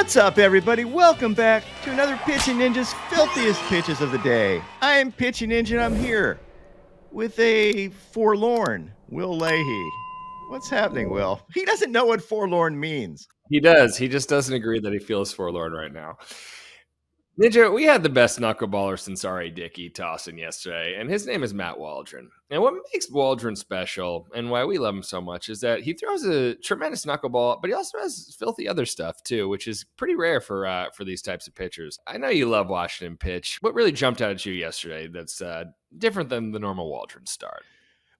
What's up, everybody? Welcome back to another Pitching Ninja's Filthiest Pitches of the Day. I am Pitching Ninja, and I'm here with a forlorn Will Leahey. What's happening, Will? He doesn't know what forlorn means. He does. He just doesn't agree that he feels forlorn right now. Ninja, we had the best knuckleballer since Arrighetti tossing yesterday, and his name is Matt Waldron. And what makes Waldron special and why we love him so much is that he throws a tremendous knuckleball, but he also has filthy other stuff too, which is pretty rare for these types of pitchers. I know you love watching him pitch. What really jumped out at you yesterday that's different than the normal Waldron start?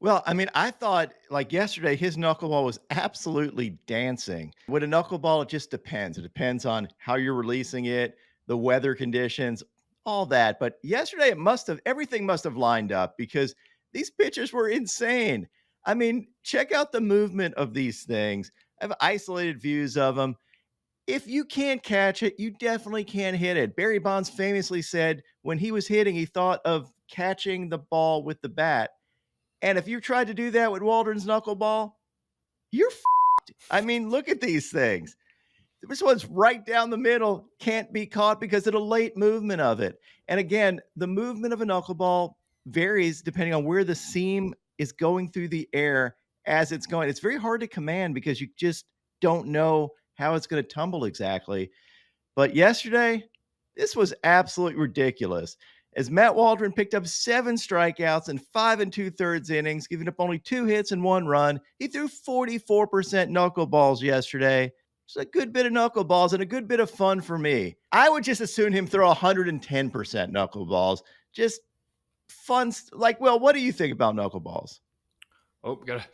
Well, I mean, I thought like yesterday, his knuckleball was absolutely dancing. With a knuckleball, it just depends. It depends on how you're releasing it, the weather conditions, all that. But yesterday, everything must have lined up because these pitchers were insane. I mean, check out the movement of these things. I have isolated views of them. If you can't catch it, you definitely can't hit it. Barry Bonds famously said when he was hitting, he thought of catching the ball with the bat. And if you tried to do that with Waldron's knuckleball, you're f***ed. I mean, look at these things. This one's right down the middle, can't be caught because of the late movement of it. And again, the movement of a knuckleball varies depending on where the seam is going through the air as it's going. It's very hard to command because you just don't know how it's going to tumble exactly. But yesterday, this was absolutely ridiculous. As Matt Waldron picked up 7 strikeouts in 5 2/3 innings, giving up only 2 hits and 1 run. He threw 44% knuckleballs yesterday. It's a good bit of knuckleballs and a good bit of fun for me. I would just assume him throw 110% knuckleballs. Just fun. Like, Will, what do you think about knuckleballs? Oh, gotta.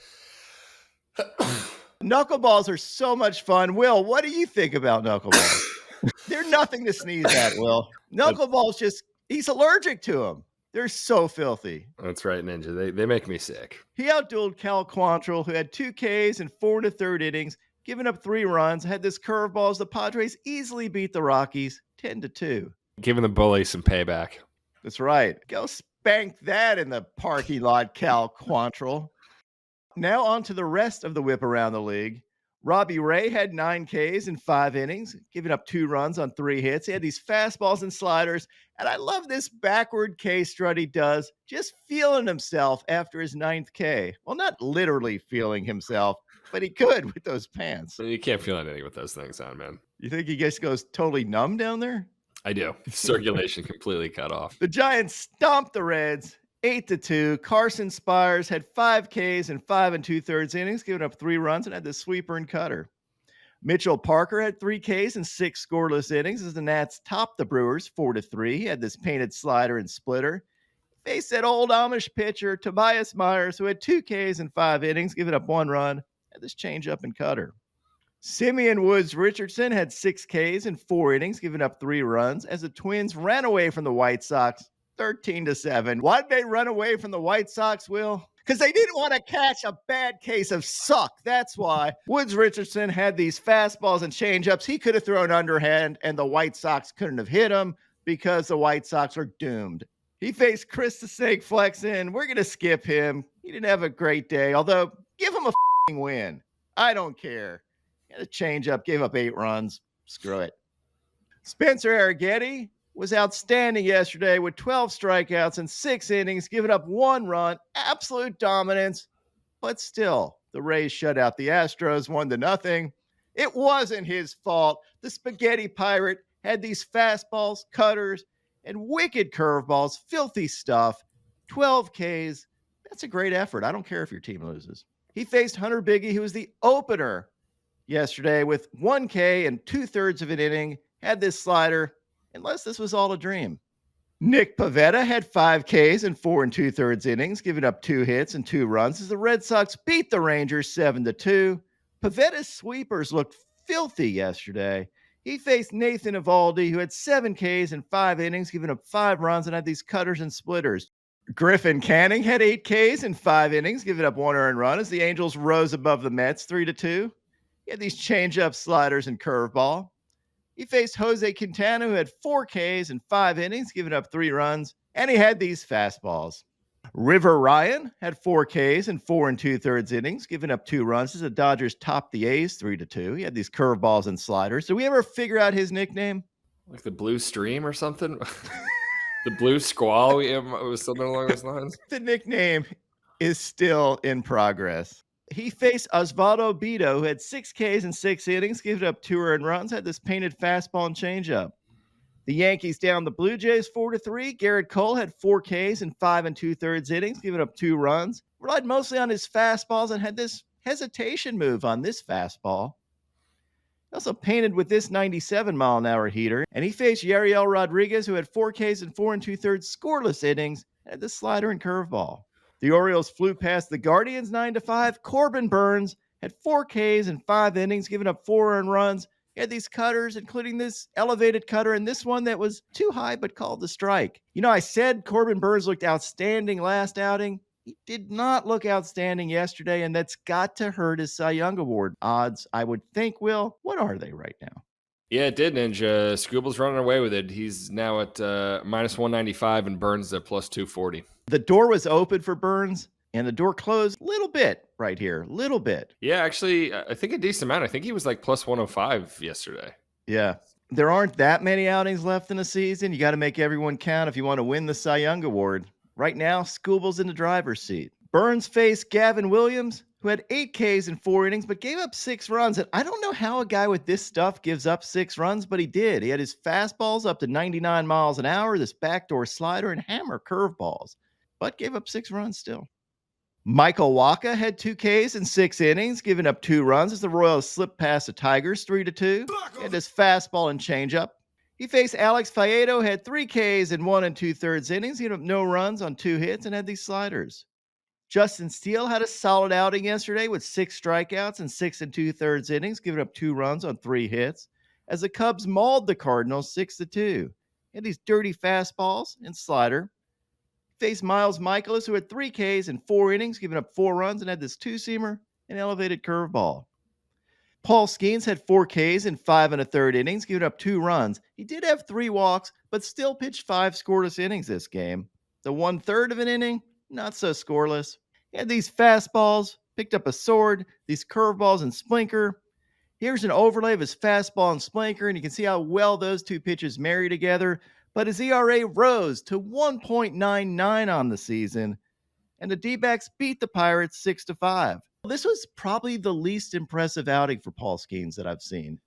Knuckleballs are so much fun. Will, what do you think about knuckleballs? They're nothing to sneeze at, Will. Knuckleballs just, he's allergic to them. They're so filthy. That's right, Ninja. They make me sick. He outdueled Quantrill, who had 2 Ks in 4 1/3 innings, giving up 3 runs, had this curveball as the Padres easily beat the Rockies 10-2. Giving the bully some payback. That's right. Go spank that in the parking lot, Quantrill. Now on to the rest of the whip around the league. Robbie Ray had 9 Ks in 5 innings, giving up 2 runs on 3 hits. He had these fastballs and sliders, and I love this backward K strut he does, just feeling himself after his 9th K. Well, not literally feeling himself, but he could with those pants. You can't feel anything with those things on, man. You think he just goes totally numb down there? I do. Circulation completely cut off. The Giants stomped the Reds 8-2. Carson Spires had 5 Ks in 5 2/3 innings, giving up 3 runs and had the sweeper and cutter. Mitchell Parker had 3 Ks in 6 scoreless innings as the Nats topped the Brewers 4-3. He had this painted slider and splitter. Faced that old Amish pitcher, Tobias Myers, who had 2 Ks in 5 innings, giving up 1 run, had this changeup and cutter. Simeon Woods Richardson had 6 Ks in 4 innings, giving up 3 runs as the Twins ran away from the White Sox 13-7. Why'd they run away from the White Sox, Will? Because they didn't want to catch a bad case of suck. That's why. Woods Richardson had these fastballs and changeups. He could have thrown underhand, and the White Sox couldn't have hit him because the White Sox are doomed. He faced Chris the Snake Flexen. We're going to skip him. He didn't have a great day, although give him a win. I don't care. He had a changeup, gave up 8 runs. Screw it. Spencer Arrighetti was outstanding yesterday with 12 strikeouts and 6 innings, giving up 1 run, absolute dominance. But still, the Rays shut out the Astros 1-0. It wasn't his fault. The Spaghetti Pirate had these fastballs, cutters, and wicked curveballs, filthy stuff. 12 Ks. That's a great effort. I don't care if your team loses. He faced Hunter Biggie, who was the opener yesterday with 1 K and 2/3 of an inning, had this slider, unless this was all a dream. Nick Pivetta had 5 Ks in 4 2/3 innings, giving up 2 hits and 2 runs as the Red Sox beat the Rangers 7-2. Pivetta's sweepers looked filthy yesterday. He faced Nathan Eovaldi, who had 7 Ks in 5 innings, giving up 5 runs and had these cutters and splitters. Griffin Canning had 8 Ks in 5 innings, giving up 1 earned run as the Angels rose above the Mets 3-2. He had these changeup, sliders, and curveball. He faced Jose Quintana, who had 4 Ks in 5 innings, giving up 3 runs, and he had these fastballs. River Ryan had 4 Ks in 4 2/3 innings, giving up 2 runs as the Dodgers topped the A's 3-2. He had these curveballs and sliders. Did we ever figure out his nickname? Like the Blue Stream or something? The Blue Squall? It was something along those lines. The nickname is still in progress. He faced Osvaldo Bido, who had 6 Ks in 6 innings, giving up 2 earned runs, had this painted fastball and changeup. The Yankees down the Blue Jays 4-3. Garrett Cole had 4 Ks in 5 2/3 innings, giving up 2 runs. Relied mostly on his fastballs and had this hesitation move on this fastball. He also painted with this 97-mile-an-hour heater. And he faced Yariel Rodriguez, who had 4 Ks in 4 2/3 scoreless innings, and had this slider and curveball. The Orioles flew past the Guardians 9-5. Corbin Burns had 4 Ks in 5 innings, giving up 4 earned runs. He had these cutters, including this elevated cutter and this one that was too high but called the strike. You know, I said Corbin Burns looked outstanding last outing. He did not look outstanding yesterday, and that's got to hurt his Cy Young Award odds, I would think. Will, what are they right now? Yeah, it did, Ninja. Scooble's running away with it. He's now at minus 195 and Burns at plus 240. The door was open for Burns, and the door closed a little bit right here. Little bit. Yeah, actually, I think a decent amount. I think he was like plus 105 yesterday. Yeah. There aren't that many outings left in the season. You got to make everyone count if you want to win the Cy Young Award. Right now, Scooble's in the driver's seat. Burns faced Gavin Williams, who had 8 Ks in 4 innings, but gave up 6 runs. And I don't know how a guy with this stuff gives up 6 runs, but he did. He had his fastballs up to 99 miles an hour, this backdoor slider, and hammer curveballs, but gave up 6 runs still. Michael Wacha had 2 Ks in 6 innings, giving up 2 runs as the Royals slipped past the Tigers 3-2. He had his fastball and changeup. He faced Alex Faedo, had 3 Ks in 1 2/3 innings, giving up no runs on 2 hits, and had these sliders. Justin Steele had a solid outing yesterday with 6 strikeouts and 6 2/3 innings, giving up 2 runs on 3 hits, as the Cubs mauled the Cardinals 6-2. He had these dirty fastballs and slider. Faced Miles Michaelis, who had 3 Ks in 4 innings, giving up 4 runs, and had this 2-seamer and elevated curveball. Paul Skeens had 4 Ks in 5 1/3 innings, giving up 2 runs. He did have 3 walks, but still pitched 5 scoreless innings this game. The 1/3 of an inning, not so scoreless. He had these fastballs, picked up a sword, these curveballs and splinker. Here's an overlay of his fastball and splinker, and you can see how well those 2 pitches marry together. But his ERA rose to 1.99 on the season, and the D-backs beat the Pirates 6-5. This was probably the least impressive outing for Paul Skeens that I've seen.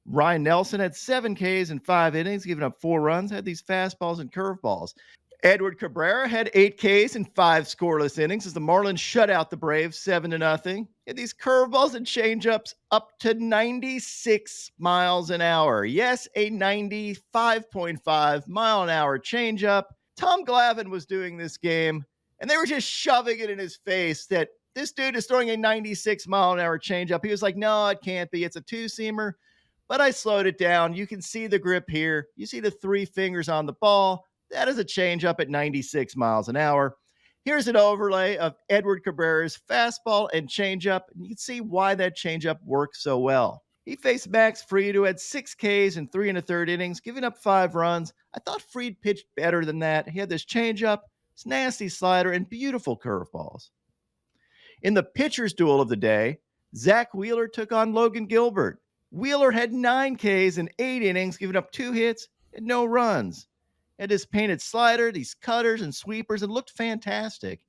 Ryan Nelson had 7 Ks in 5 innings, giving up 4 runs, had these fastballs and curveballs. Edward Cabrera had 8 Ks in 5 scoreless innings as the Marlins shut out the Braves 7-0. Had these curveballs and changeups up to 96 miles an hour. Yes, a 95.5 mile an hour changeup. Tom Glavine was doing this game, and they were just shoving it in his face that this dude is throwing a 96 mile an hour changeup. He was like, no, it can't be. It's a 2-seamer. But I slowed it down. You can see the grip here. You see the 3 fingers on the ball. That is a changeup at 96 miles an hour. Here's an overlay of Edward Cabrera's fastball and changeup, and you can see why that changeup works so well. He faced Max Fried, who had 6 Ks in 3 1/3 innings, giving up 5 runs. I thought Fried pitched better than that. He had this changeup, this nasty slider, and beautiful curveballs. In the pitcher's duel of the day, Zack Wheeler took on Logan Gilbert. Wheeler had 9 Ks in 8 innings, giving up 2 hits and no runs. Had his painted slider, these cutters and sweepers, and looked fantastic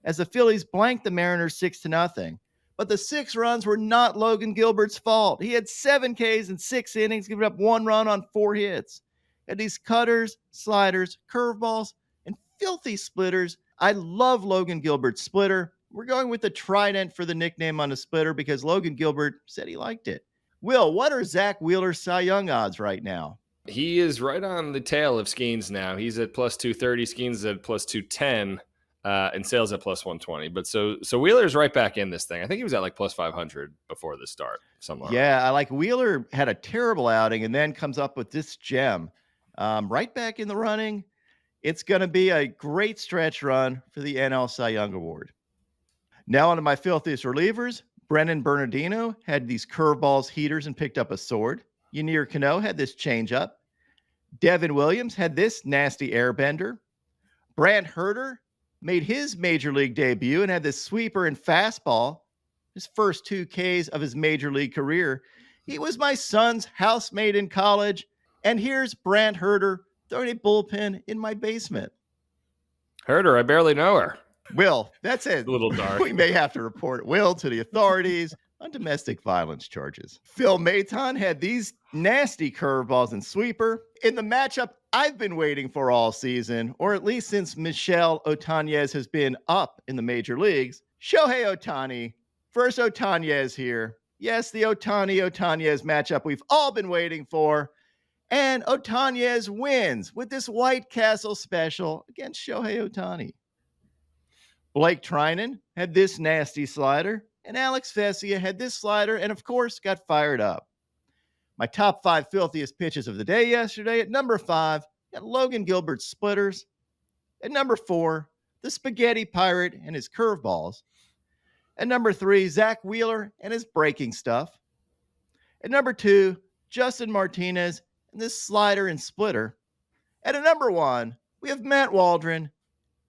as the Phillies blanked the Mariners 6-0. But the 6 runs were not Logan Gilbert's fault. He had 7 Ks in 6 innings, giving up 1 run on 4 hits. Had these cutters, sliders, curveballs, and filthy splitters. I love Logan Gilbert's splitter. We're going with the Trident for the nickname on the splitter because Logan Gilbert said he liked it. Will, what are Zack Wheeler's Cy Young odds right now? He is right on the tail of Skeens now. He's at plus 230. Skeens is at plus 210. And Sales at plus 120. But so Wheeler's right back in this thing. I think he was at like plus 500 before the start. Yeah, I like Wheeler had a terrible outing and then comes up with this gem. Right back in the running. It's going to be a great stretch run for the NL Cy Young Award. Now onto my filthiest relievers. Brennan Bernardino had these curveballs, heaters, and picked up a sword. Ynier Cano had this changeup. Devin Williams had this nasty airbender. Brant Herter made his major league debut and had this sweeper and fastball, his first 2 Ks of his major league career. He was my son's housemate in college. And here's Brant Herter throwing a bullpen in my basement. Herter, I barely know her. Will, that's it. A little dark. We may have to report Will to the authorities on domestic violence charges. Phil Maton had these nasty curveballs and sweeper in the matchup I've been waiting for all season, or at least since Michel Otanez has been up in the major leagues. Shohei Ohtani, first Otanez here. Yes, the Ohtani-Otanez matchup we've all been waiting for. And Otanez wins with this White Castle special against Shohei Ohtani. Blake Trinan had this nasty slider, and Alex Vesia had this slider, and of course got fired up. My top 5 filthiest pitches of the day yesterday. At number 5, got Logan Gilbert splitters. At number 4, the Spaghetti Pirate and his curveballs. At number 3, Zack Wheeler and his breaking stuff. At number 2, Justin Martinez and this slider and splitter. And at number 1, we have Matt Waldren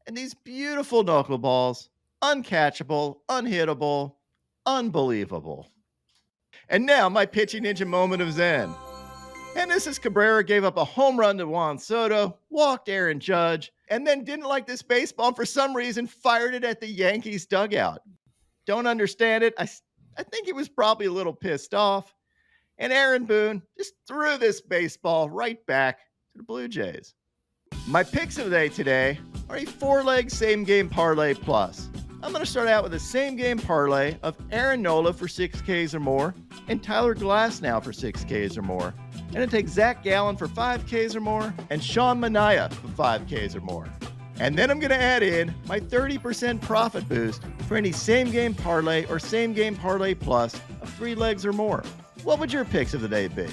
and these beautiful knuckleballs, uncatchable, unhittable, unbelievable. And now my pitching ninja moment of zen. Genesis Cabrera gave up a home run to Juan Soto, walked Aaron Judge, and then didn't like this baseball and for some reason fired it at the Yankees dugout. Don't understand it. I think he was probably a little pissed off. And Aaron Boone just threw this baseball right back to the Blue Jays. My picks of the day today are a 4-leg same-game parlay plus. I'm going to start out with a same-game parlay of Aaron Nola for 6 Ks or more and Tyler Glasnow for 6 Ks or more. And it takes Zach Gallen for 5 Ks or more and Sean Manaea for 5 Ks or more. And then I'm going to add in my 30% profit boost for any same-game parlay or same-game parlay plus of 3 legs or more. What would your picks of the day be?